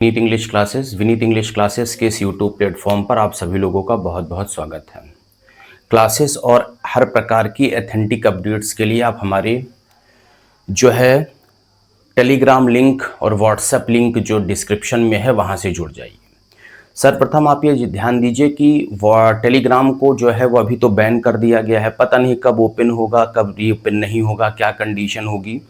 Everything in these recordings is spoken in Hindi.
विनीत इंग्लिश क्लासेस के इस यूट्यूब प्लेटफॉर्म पर आप सभी लोगों का बहुत बहुत स्वागत है। क्लासेस और हर प्रकार की एथेंटिक अपडेट्स के लिए आप हमारे जो है टेलीग्राम लिंक और व्हाट्सएप लिंक जो डिस्क्रिप्शन में है वहाँ से जुड़ जाइए। सर्वप्रथम आप ये ध्यान दीजिए कि टेलीग्राम को जो है वो अभी तो बैन कर दिया गया है। पता नहीं कब ओपन होगा, कब रीओपन नहीं होगा, क्या कंडीशन होगी,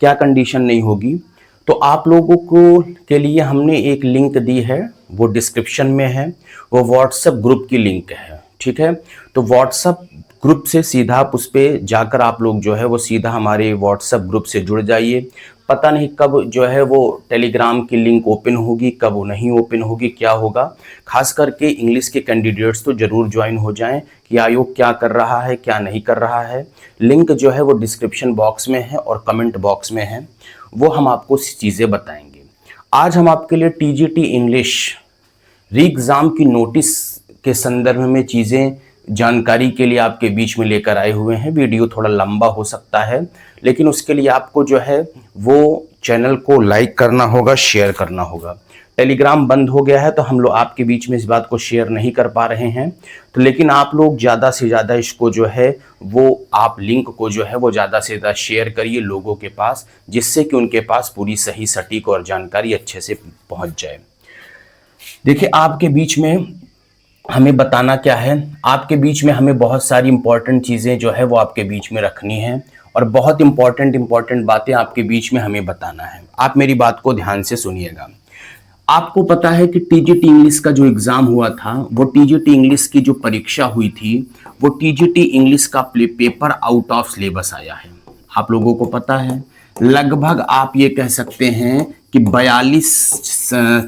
क्या कंडीशन नहीं होगी। तो आप लोगों को के लिए हमने एक लिंक दी है, वो डिस्क्रिप्शन में है, वो व्हाट्सएप ग्रुप की लिंक है। ठीक है, तो व्हाट्सएप ग्रुप से सीधा आप उस पर जाकर आप लोग जो है वो सीधा हमारे व्हाट्सएप ग्रुप से जुड़ जाइए। पता नहीं कब जो है वो टेलीग्राम की लिंक ओपन होगी, कब वो नहीं ओपन होगी, क्या होगा। खास करके इंग्लिश के कैंडिडेट्स तो ज़रूर ज्वाइन हो जाएं कि आयोग क्या कर रहा है, क्या नहीं कर रहा है। लिंक जो है वो डिस्क्रिप्शन बॉक्स में है और कमेंट बॉक्स में है, वो हम आपको चीज़ें बताएंगे। आज हम आपके लिए टीजीटी इंग्लिश री एग्ज़ाम की नोटिस के संदर्भ में चीज़ें जानकारी के लिए आपके बीच में लेकर आए हुए हैं। वीडियो थोड़ा लंबा हो सकता है, लेकिन उसके लिए आपको जो है वो चैनल को लाइक करना होगा, शेयर करना होगा। टेलीग्राम बंद हो गया है तो हम लोग आपके बीच में इस बात को शेयर नहीं कर पा रहे हैं, तो लेकिन आप लोग ज़्यादा से ज़्यादा इसको जो है वो आप लिंक को जो है वो ज़्यादा से ज़्यादा शेयर करिए लोगों के पास, जिससे कि उनके पास पूरी सही सटीक और जानकारी अच्छे से पहुंच जाए। देखिए, आपके बीच में हमें बताना क्या है, आपके बीच में हमें बहुत सारी इंपॉर्टेंट चीज़ें जो है वो आपके बीच में रखनी है और बहुत इंपॉर्टेंट बातें आपके बीच में हमें बताना है। आप मेरी बात को ध्यान से सुनिएगा। आपको पता है कि टीजीटी इंग्लिश का जो एग्ज़ाम हुआ था, वो टीजीटी इंग्लिश की जो परीक्षा हुई थी, वो टीजीटी इंग्लिश का पेपर आउट ऑफ सिलेबस आया है। आप लोगों को पता है, लगभग आप ये कह सकते हैं कि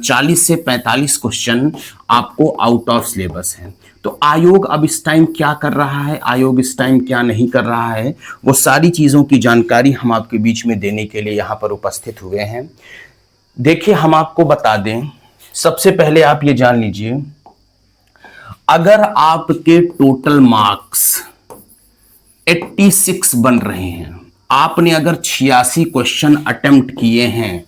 40 से 45 क्वेश्चन आपको आउट ऑफ सिलेबस हैं। तो आयोग अब इस टाइम क्या कर रहा है, आयोग इस टाइम क्या नहीं कर रहा है, वो सारी चीज़ों की जानकारी हम आपके बीच में देने के लिए यहाँ पर उपस्थित हुए हैं। देखिए, हम आपको बता दें, सबसे पहले आप ये जान लीजिए, अगर आपके टोटल मार्क्स 86 बन रहे हैं, आपने अगर 86 क्वेश्चन अटेम्प्ट किए हैं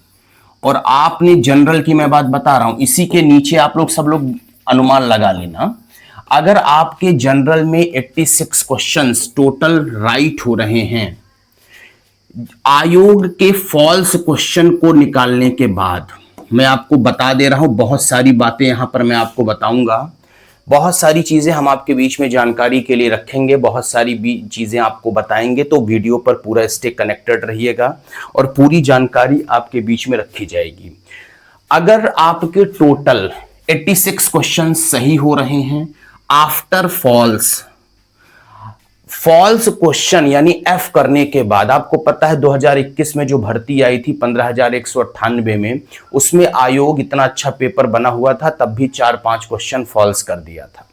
और आपने जनरल की मैं बात बता रहा हूं, इसी के नीचे आप लोग सब लोग अनुमान लगा लेना, अगर आपके जनरल में 86 क्वेश्चंस टोटल राइट हो रहे हैं, आयोग के फॉल्स क्वेश्चन को निकालने के बाद, मैं आपको बता दे रहा हूं, बहुत सारी बातें यहां पर मैं आपको बताऊंगा, बहुत सारी चीजें हम आपके बीच में जानकारी के लिए रखेंगे, बहुत सारी भी चीजें आपको बताएंगे। तो वीडियो पर पूरा स्टे कनेक्टेड रहिएगा और पूरी जानकारी आपके बीच में रखी जाएगी। अगर आपके टोटल 86 क्वेश्चन सही हो रहे हैं आफ्टर फॉल्स क्वेश्चन यानी एफ करने के बाद, आपको पता है 2021 में जो भर्ती आई थी 15,198 में, उसमें आयोग इतना अच्छा पेपर बना हुआ था, तब भी 4-5 क्वेश्चन फॉल्स कर दिया था।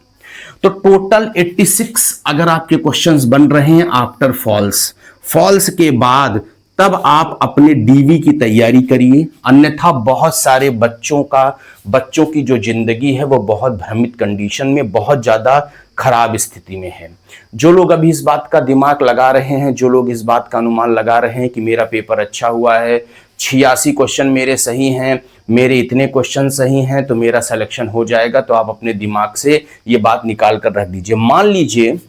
तो टोटल 86 अगर आपके क्वेश्चंस बन रहे हैं आफ्टर फॉल्स के बाद, तब आप अपने डीवी की तैयारी करिए। अन्यथा बहुत सारे बच्चों की जो जिंदगी है वो बहुत भ्रमित कंडीशन में, बहुत ज्यादा खराब स्थिति में है। जो लोग अभी इस बात का दिमाग लगा रहे हैं, जो लोग इस बात का अनुमान लगा रहे हैं कि मेरा पेपर अच्छा हुआ है, 86 क्वेश्चन मेरे सही हैं, मेरे इतने क्वेश्चन सही हैं, तो मेरा सिलेक्शन हो जाएगा, तो आप अपने दिमाग से ये बात निकाल कर रख दीजिए। मान लीजिए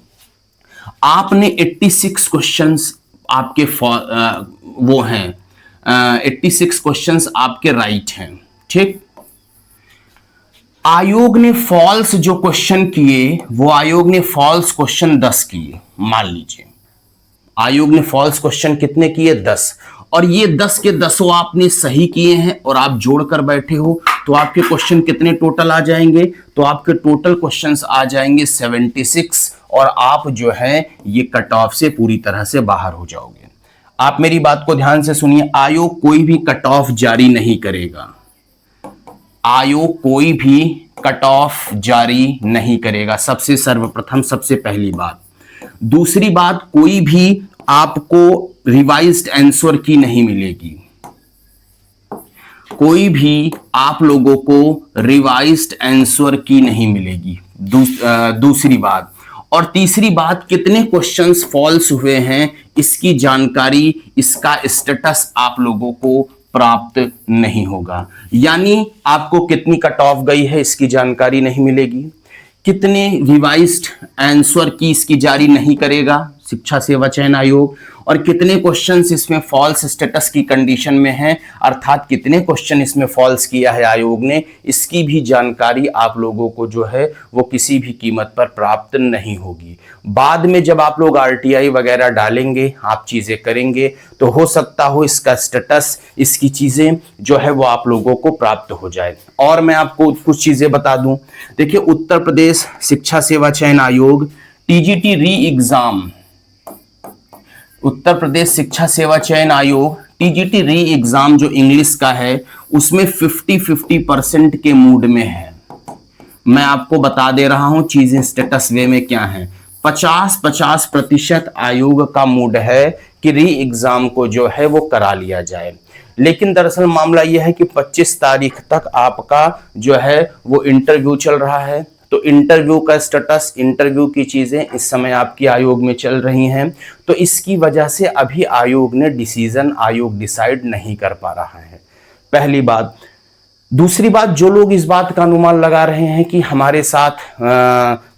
आपने 86 क्वेश्चंस आपके वो हैं, 86 क्वेश्चंस आपके राइट हैं, ठीक। आयोग ने फॉल्स जो क्वेश्चन किए, वो आयोग ने फॉल्स क्वेश्चन 10 किए। मान लीजिए आयोग ने फॉल्स क्वेश्चन कितने किए, 10, और ये 10 के 10 आपने सही किए हैं और आप जोड़कर बैठे हो, तो आपके क्वेश्चन कितने टोटल आ जाएंगे, तो आपके टोटल क्वेश्चंस आ जाएंगे 76, और आप जो है ये कट ऑफ से पूरी तरह से बाहर हो जाओगे। आप मेरी बात को ध्यान से सुनिए, आयोग कोई भी कट ऑफ जारी नहीं करेगा, आयोग कोई भी कट ऑफ जारी नहीं करेगा, सबसे सर्वप्रथम, सबसे पहली बात। दूसरी बात, कोई भी आपको रिवाइज्ड आंसर की नहीं मिलेगी, कोई भी आप लोगों को रिवाइज्ड आंसर की नहीं मिलेगी, दूसरी बात। और तीसरी बात, कितने क्वेश्चंस फॉल्स हुए हैं इसकी जानकारी, इसका स्टेटस आप लोगों को प्राप्त नहीं होगा। यानी आपको कितनी कट ऑफ गई है इसकी जानकारी नहीं मिलेगी, कितने रिवाइज्ड आंसर की इसकी जारी नहीं करेगा शिक्षा सेवा चयन आयोग, और कितने क्वेश्चंस इसमें फॉल्स स्टेटस की कंडीशन में हैं, अर्थात कितने क्वेश्चन इसमें फॉल्स किया है आयोग ने, इसकी भी जानकारी आप लोगों को जो है वो किसी भी कीमत पर प्राप्त नहीं होगी। बाद में जब आप लोग आरटीआई वगैरह डालेंगे, आप चीजें करेंगे, तो हो सकता हो इसका स्टेटस, इसकी चीजें जो है वो आप लोगों को प्राप्त हो जाए। और मैं आपको कुछ चीजें बता दूं, देखिए उत्तर प्रदेश शिक्षा सेवा चयन आयोग टीजीटी री एग्जाम, उत्तर प्रदेश शिक्षा सेवा चयन आयोग टीजीटी री एग्जाम जो इंग्लिश का है उसमें 50-50% के मूड में है। मैं आपको बता दे रहा हूं चीजें स्टेटस वे में क्या है। 50-50% आयोग का मूड है कि री एग्जाम को जो है वो करा लिया जाए, लेकिन दरअसल मामला यह है कि 25 तारीख तक आपका जो है वो इंटरव्यू चल रहा है। तो इंटरव्यू का स्टेटस, इंटरव्यू की चीजें इस समय आपकी आयोग में चल रही हैं, तो इसकी वजह से अभी आयोग ने आयोग डिसाइड नहीं कर पा रहा है, पहली बात। दूसरी बात, जो लोग इस बात का अनुमान लगा रहे हैं कि हमारे साथ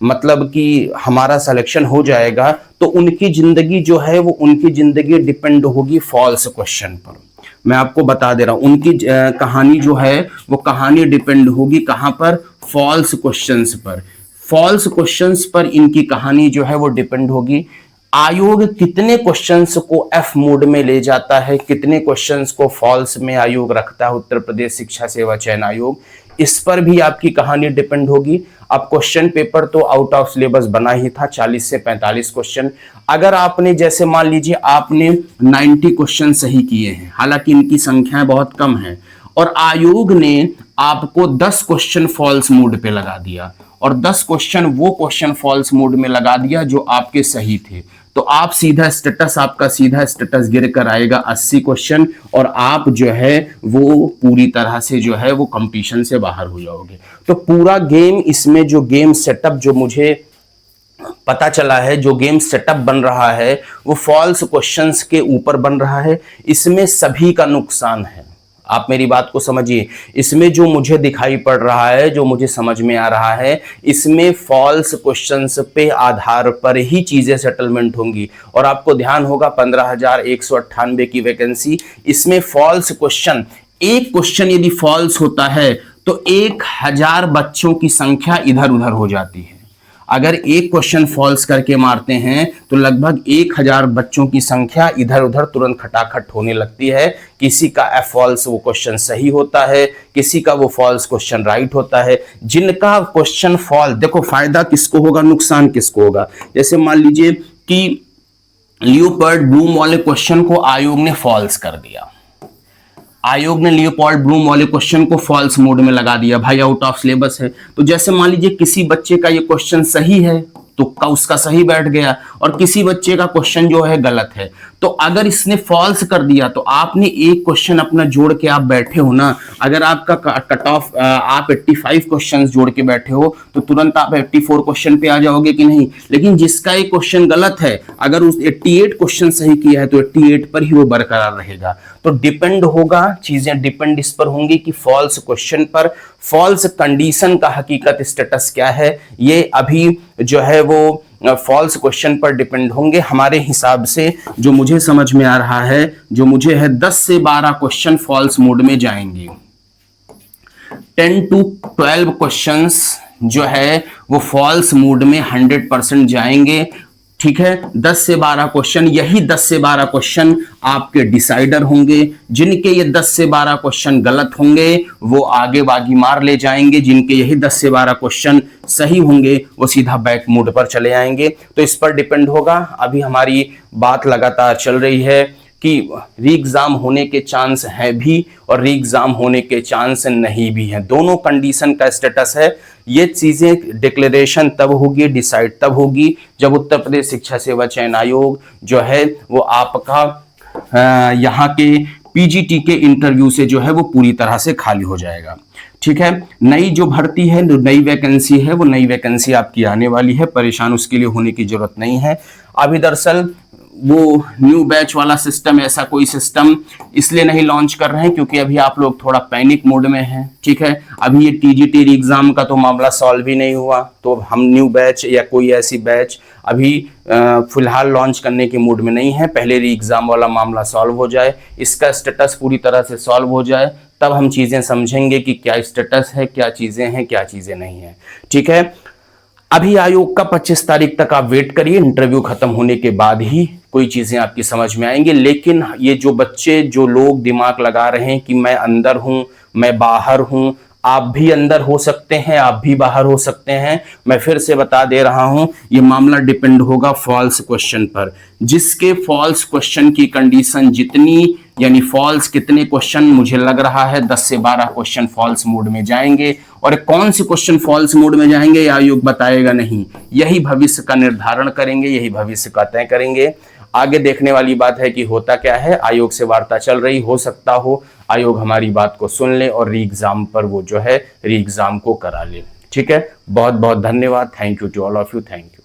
मतलब कि हमारा सिलेक्शन हो जाएगा, तो उनकी जिंदगी जो है वो उनकी जिंदगी डिपेंड होगी फॉल्स क्वेश्चन पर। मैं आपको बता दे रहा हूं, उनकी कहानी जो है वो कहानी डिपेंड होगी कहां पर, फॉल्स क्वेश्चंस पर। फॉल्स क्वेश्चंस पर इनकी कहानी जो है वो डिपेंड होगी। आयोग कितने क्वेश्चंस को एफ मोड में ले जाता है, कितने क्वेश्चंस को फॉल्स में आयोग रखता है उत्तर प्रदेश शिक्षा सेवा चयन आयोग, इस पर भी आपकी कहानी डिपेंड होगी। अब क्वेश्चन पेपर तो आउट ऑफ सिलेबस बना ही था, 40 से 45 क्वेश्चन। अगर आपने जैसे मान लीजिए आपने 90 क्वेश्चन सही किए हैं, हालांकि इनकी संख्या बहुत कम है, और आयोग ने आपको 10 क्वेश्चन फॉल्स मोड पे लगा दिया, और 10 क्वेश्चन वो क्वेश्चन फॉल्स मोड में लगा दिया जो आपके सही थे, तो आप आपका सीधा स्टेटस गिर कर आएगा 80 क्वेश्चन, और आप जो है वो पूरी तरह से जो है वो कंपटीशन से बाहर हो जाओगे। तो पूरा गेम, इसमें जो गेम सेटअप जो मुझे पता चला है, जो गेम सेटअप बन रहा है वो फॉल्स क्वेश्चंस के ऊपर बन रहा है। इसमें सभी का नुकसान है, आप मेरी बात को समझिए। इसमें जो मुझे दिखाई पड़ रहा है, जो मुझे समझ में आ रहा है, इसमें फॉल्स क्वेश्चंस पे आधार पर ही चीजें सेटलमेंट होंगी। और आपको ध्यान होगा 15,198 की वैकेंसी, इसमें फॉल्स क्वेश्चन, एक क्वेश्चन यदि फॉल्स होता है तो 1000 बच्चों की संख्या इधर उधर हो जाती है। अगर एक क्वेश्चन फॉल्स करके मारते हैं तो लगभग 1000 बच्चों की संख्या इधर उधर तुरंत खटाखट होने लगती है। किसी का एफ फॉल्स वो क्वेश्चन सही होता है, किसी का वो फॉल्स क्वेश्चन राइट होता है। जिनका क्वेश्चन फॉल्स, देखो फायदा किसको होगा, नुकसान किसको होगा। जैसे मान लीजिए कि लियोपोल्ड ब्लूम वाले क्वेश्चन को आयोग ने फॉल्स कर दिया, आयोग ने लियोपोल्ड ब्लूम वाले क्वेश्चन को फॉल्स मोड में लगा दिया, भाई आउट ऑफ सिलेबस है। तो जैसे मान लीजिए किसी बच्चे का ये क्वेश्चन सही है, तुक्का उसका सही बैठ गया, और किसी बच्चे का क्वेश्चन जो है गलत है, तो अगर इसने फॉल्स कर दिया तो आपने एक क्वेश्चन अपना जोड़ के आप बैठे हो ना, अगर आपका कट ऑफ आप 85 क्वेश्चंस जोड़ के बैठे हो तो तुरंत आप 84 क्वेश्चन पे आ जाओगे कि नहीं। लेकिन जिसका एक क्वेश्चन गलत है, अगर उस 88 क्वेश्चन सही किया है तो 88 पर ही वो बरकरार रहेगा। तो डिपेंड होगा, चीजें डिपेंड इस पर होंगी कि फॉल्स क्वेश्चन पर, फॉल्स कंडीशन का हकीकत स्टेटस क्या है, ये अभी जो है वो फॉल्स क्वेश्चन पर डिपेंड होंगे। हमारे हिसाब से जो मुझे समझ में आ रहा है, जो मुझे है 10 से 12 क्वेश्चन फॉल्स मोड में जाएंगे, 10 to 12 क्वेश्चंस जो है वो फॉल्स मोड में 100% जाएंगे। ठीक है, 10 से 12 क्वेश्चन, यही 10 से 12 क्वेश्चन आपके डिसाइडर होंगे। जिनके ये 10 से 12 क्वेश्चन गलत होंगे वो आगे बागी मार ले जाएंगे, जिनके यही 10 से 12 क्वेश्चन सही होंगे वो सीधा बैक मोड पर चले आएंगे। तो इस पर डिपेंड होगा। अभी हमारी बात लगातार चल रही है कि री एग्जाम होने के चांस है भी और री एग्जाम होने के चांस नहीं भी हैं, दोनों कंडीशन का स्टेटस है। ये चीजें डिक्लेरेशन तब होगी, डिसाइड तब होगी जब उत्तर प्रदेश शिक्षा सेवा चयन आयोग जो है वो आपका यहाँ के पीजीटी के इंटरव्यू से जो है वो पूरी तरह से खाली हो जाएगा। ठीक है, नई जो भर्ती है, नई वैकेंसी है, वो नई वैकेंसी आपकी आने वाली है, परेशान उसके लिए होने की जरूरत नहीं है। अभी दरअसल वो न्यू बैच वाला सिस्टम, ऐसा कोई सिस्टम इसलिए नहीं लॉन्च कर रहे हैं क्योंकि अभी आप लोग थोड़ा पैनिक मोड में हैं, ठीक है। अभी ये टीजीटी एग्जाम का तो मामला सॉल्व ही नहीं हुआ, तो हम न्यू बैच या कोई ऐसी बैच अभी फिलहाल लॉन्च करने के मूड में नहीं है। पहले री एग्जाम वाला मामला सॉल्व हो जाए, इसका स्टेटस पूरी तरह से सॉल्व हो जाए, तब हम चीजें समझेंगे कि क्या स्टेटस है, क्या चीजें हैं, क्या चीजें नहीं है, ठीक है। अभी आयोग का 25 तारीख तक आप वेट करिए, इंटरव्यू खत्म होने के बाद ही कोई चीजें आपकी समझ में आएंगी। लेकिन ये जो बच्चे, जो लोग दिमाग लगा रहे हैं कि मैं अंदर हूं, मैं बाहर हूं, आप भी अंदर हो सकते हैं, आप भी बाहर हो सकते हैं। मैं फिर से बता दे रहा हूं, ये मामला डिपेंड होगा फॉल्स क्वेश्चन पर। जिसके फॉल्स क्वेश्चन की कंडीशन जितनी, यानी फॉल्स कितने क्वेश्चन, मुझे लग रहा है 10 से 12 क्वेश्चन फॉल्स मोड में जाएंगे। और कौन से क्वेश्चन फॉल्स मोड में जाएंगे ये आयोग बताएगा नहीं, यही भविष्य का निर्धारण करेंगे, यही भविष्य का तय करेंगे। आगे देखने वाली बात है कि होता क्या है। आयोग से वार्ता चल रही, हो सकता हो आयोग हमारी बात को सुन ले और री एग्जाम पर वो जो है री एग्जाम को करा ले, ठीक है। बहुत बहुत धन्यवाद। Thank you to all of you, thank you.